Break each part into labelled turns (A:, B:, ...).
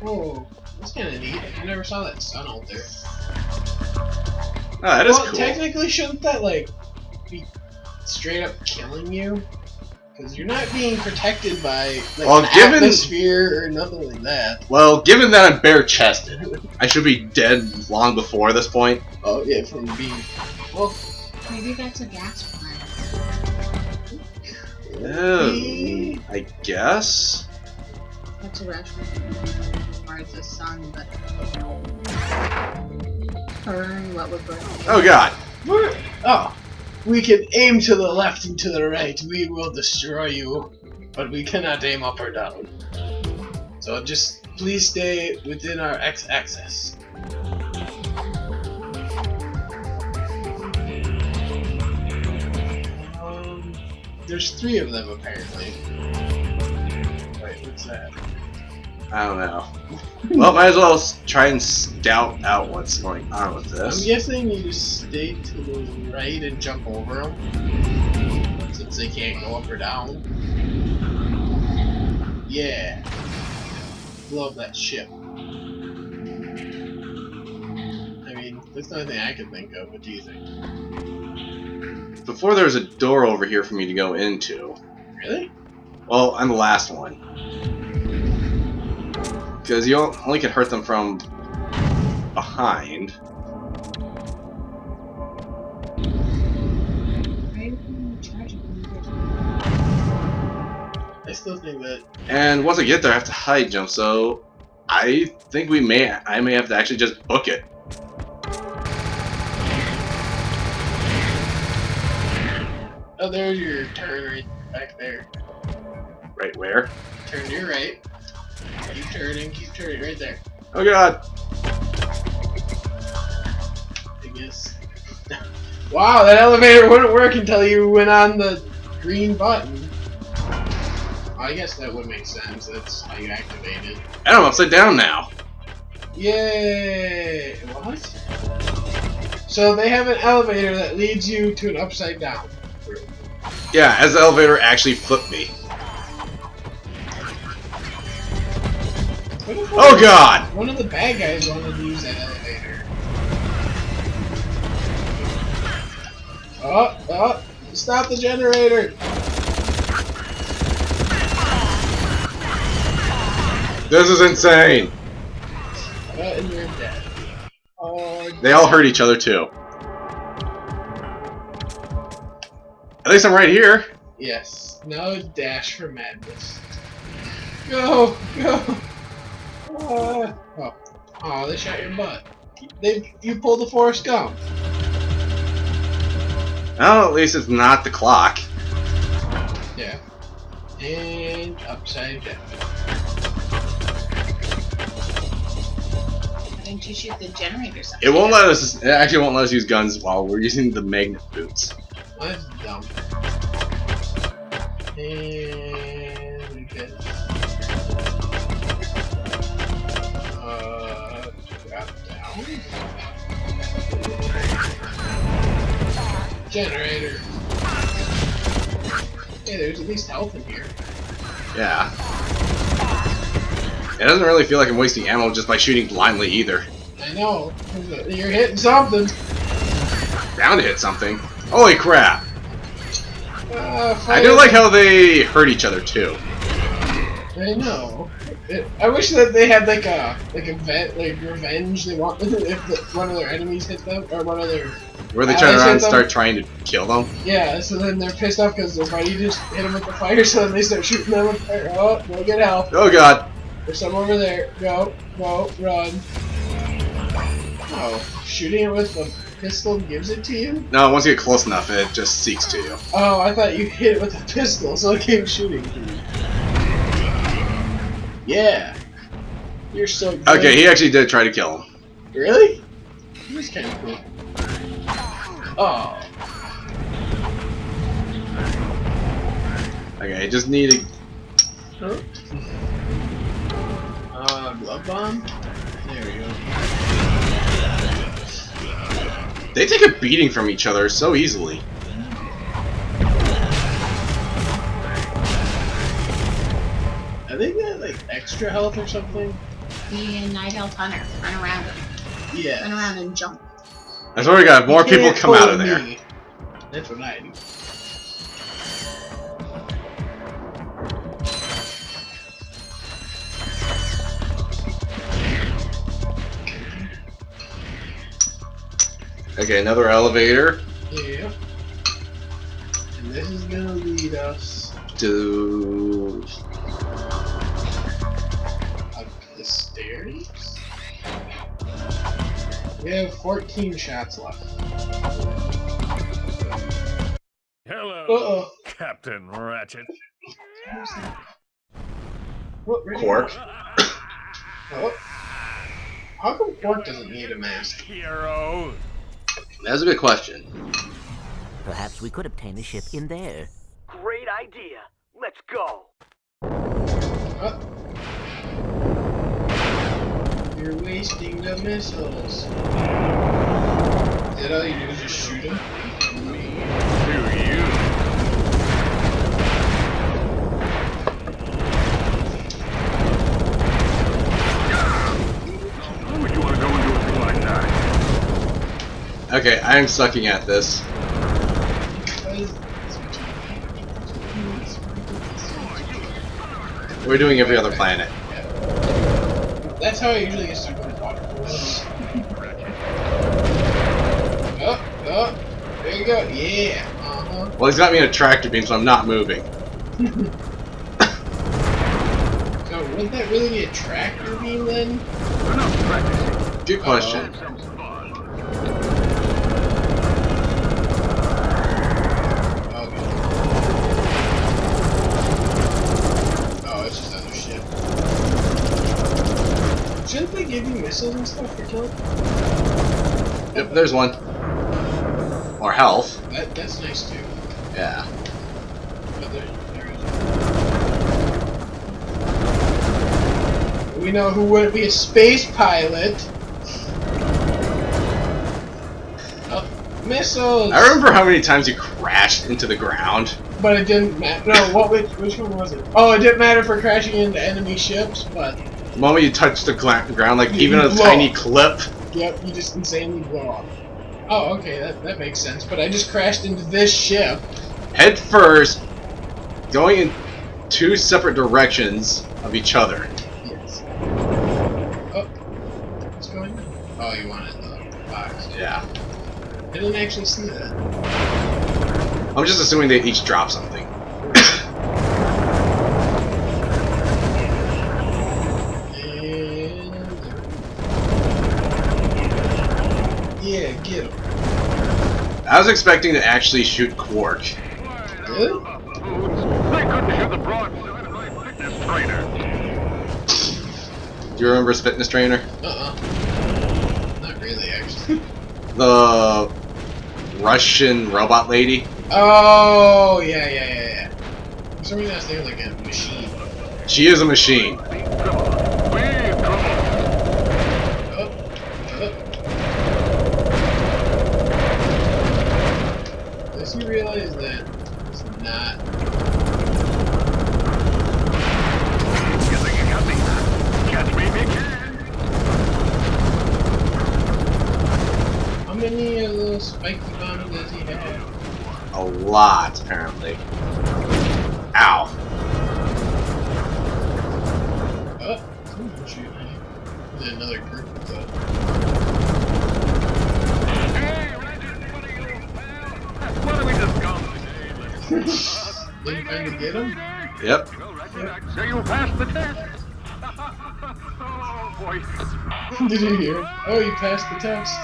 A: Oh, that's kind of neat. I never saw that sun out there.
B: Oh, that is cool.
A: Technically, shouldn't that, like, be straight up killing you? Because you're not being protected by, like, an atmosphere or nothing like that.
B: Well, given that I'm bare-chested, I should be dead long before this point.
A: Oh, yeah, from being... Well,
C: maybe that's a gas plant.
B: I guess?
C: That's a Ratchet. Or it's a sun, but... Burn what would burn.
B: Oh god!
A: Oh! We can aim to the left and to the right. We will destroy you. But we cannot aim up or down. So just please stay within our x-axis. There's 3 of them apparently. Wait, what's that?
B: I don't know. Well, might as well try and scout out what's going on with this.
A: I'm guessing you just stay to the right and jump over them, since they can't go up or down. Yeah. Love that ship. I mean, that's the only thing I can think of. What do you think?
B: Before there's a door over here for me to go into.
A: Really?
B: Well, I'm the last one. Because you only can hurt them from behind.
A: I still think that.
B: And once I get there, I have to high jump. So I think I may have to actually just book it.
A: Oh, there's your turn right back there.
B: Right where?
A: Turn to your right. Keep turning, right there.
B: Oh god!
A: I guess. Wow, that elevator wouldn't work until you went on the green button. I guess that would make sense. That's how you activate it.
B: And I'm upside down now.
A: Yay! What? So they have an elevator that leads you to an upside down room.
B: Yeah, as the elevator actually flipped me. Oh god!
A: One of the bad guys wanted to use that elevator. Oh! Stop the generator!
B: This is insane!
A: And you're dead. Oh,
B: they all hurt each other too. At least I'm right here.
A: Yes. Now dash for madness. Go! Oh, they shot your butt. You pulled the Forrest Gump.
B: Well, at least it's not the clock.
A: Yeah. And upside down.
C: Why didn't you shoot the generators?
B: It won't let us. It actually won't let us use guns while we're using the magnet boots.
A: That's dumb. And we get drop down. Generator. Hey, there's at least health in here.
B: Yeah. It doesn't really feel like I'm wasting ammo just by shooting blindly either.
A: I know. You're hitting something.
B: Bound to hit something. Holy crap! I do
A: Fire.
B: like how they hurt each other too.
A: I know. I wish that they had like a revenge. They want if one of their enemies hit them or one of their.
B: Where they turn around and start trying to kill them.
A: Yeah, so then they're pissed off because their buddy just hit them with the fire, so then they start shooting them with fire. Oh, go get help.
B: Oh god.
A: There's some over there. Go, run. Oh, shooting it with the pistol gives it to you?
B: No, once you get close enough, it just seeks to you.
A: Oh, I thought you hit it with a pistol, so it came shooting to you. Yeah. You're so good.
B: Okay, he actually did try to kill him.
A: Really? He was kind of cool. Oh.
B: Okay, just need a...
A: Huh? Glove bomb? There we go.
B: They take a beating from each other so easily.
A: I think they had like extra health or something.
C: The Night Elf Hunter. Run around him.
A: Yeah.
C: Run around and jump.
B: I swear to God, more people
A: Can't
B: come out
A: fool
B: of there.
A: me. That's what I do.
B: Okay, another elevator
A: Yeah. And this is gonna lead us
B: to.
A: up the stairs. We have 14 shots left.
D: Hello,
A: Uh-oh.
D: Captain Ratchet.
A: What, really?
B: Quark.
A: Oh. How come Quark doesn't need a mask?
D: Hero.
B: That's a good question.
E: Perhaps we could obtain a ship in there.
F: Great idea. Let's go.
A: Oh. You're wasting the missiles. Is that all you do is just shoot them?
D: To you. Why would you want to go into a thing like that?
B: Okay, I'm sucking at this. We're doing every other planet.
A: That's how I usually get started with water. Oh, there you go. Yeah. Uh-huh.
B: Well, he's got me in a tractor beam, so I'm not moving.
A: So wouldn't that really be a tractor beam then?
D: Enough practicing.
B: Good question.
D: Some fun.
A: Okay. Oh, it's just another ship. Shouldn't they give you missiles and stuff for killing?
B: Yep, there's one. Or health.
A: That's nice too.
B: Yeah.
A: But there is. We know who wouldn't be a space pilot. Oh, missiles!
B: I remember how many times you crashed into the ground.
A: But it didn't matter. No, which one was it? Oh, it didn't matter for crashing into enemy ships, but
B: The moment you touch the ground, like
A: You
B: even a
A: blow
B: tiny
A: up.
B: clip.
A: yep, you just insanely blow up. Oh, okay, that makes sense. But I just crashed into this ship.
B: Head first, going in two separate directions of each other.
A: Yes. Oh, what's going on? Oh, you wanted the box.
B: Yeah.
A: I didn't actually see that.
B: I'm just assuming they each drop something.
A: And yeah, get him.
B: I was expecting to actually shoot Quark.
A: Really?
D: They couldn't hear the broadside of my fitness trainer.
B: Do you remember his fitness trainer?
A: Not really, actually.
B: The Russian robot lady?
A: Oh, yeah. For some reason I was thinking like a machine.
B: She is a machine.
D: Big trouble. Big trouble.
A: Oh. Does he realize that it's not?
D: Guessing you got me. Catch me if you can.
A: How many of those spiky bombs does he have?
B: A lot, apparently. Ow.
A: Oh, someone's shooting at you. There's another group of them.
D: Hey, Ratchet, buddy, old pal. What do we discuss today?
A: Did you finally get him?
B: Yep.
D: Well, Ratchet, I'd say you passed the test. Oh, boy.
A: Did you hear? Oh, you passed the test.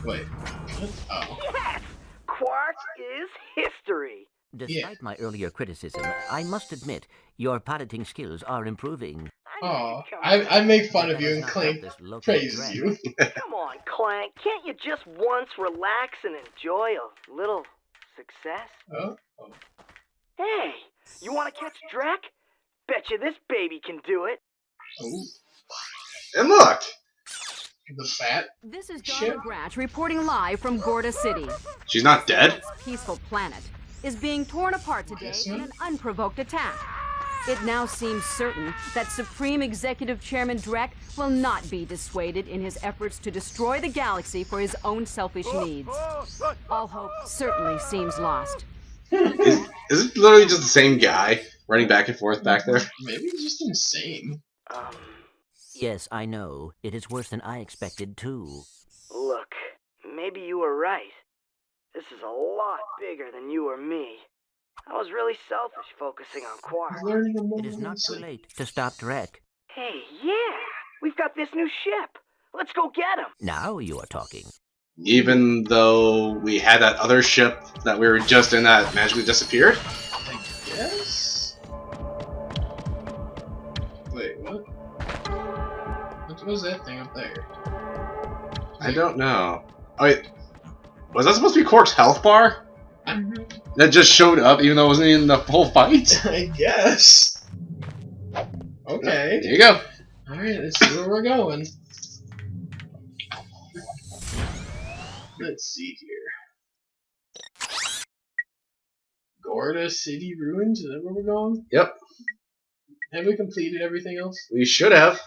A: Wait. What? Oh.
F: Yes! Quark is history.
E: Despite my earlier criticism, I must admit your piloting skills are improving.
A: Oh, I make fun of you and Clank praises you.
F: Come on, Clank. Can't you just once relax and enjoy a little success?
A: Oh.
F: Hey, you want to catch Drek? Betcha this baby can do it.
A: Oh.
B: And look!
A: The fat.
G: This is
A: Shit.
G: Donna Gratch reporting live from Gorda City.
B: She's not dead?
G: This peaceful planet is being torn apart today
A: Yes,
G: in
A: ma'am.
G: an unprovoked attack. It now seems certain that Supreme Executive Chairman Drek will not be dissuaded in his efforts to destroy the galaxy for his own selfish needs. All hope certainly seems lost.
B: Is it literally just the same guy running back and forth back there?
A: Maybe he's just insane.
E: Yes, I know. It is worse than I expected, too.
F: Look, maybe you were right. This is a lot bigger than you or me. I was really selfish focusing on Quark.
A: He's learning a more
E: It is not too late to stop Drek.
F: Hey, yeah! We've got this new ship! Let's go get him!
E: Now you are talking.
B: Even though we had that other ship that we were just in that magically disappeared?
A: I guess? Wait, what? What was that thing up there?
B: I don't know. Oh, wait. Was that supposed to be Quark's health bar? That just showed up even though it wasn't in the whole fight?
A: I guess. Okay.
B: There you go.
A: Alright, let's see where we're going. Let's see here. Gorda City Ruins? Is that where we're going?
B: Yep.
A: Have we completed everything else?
B: We should have.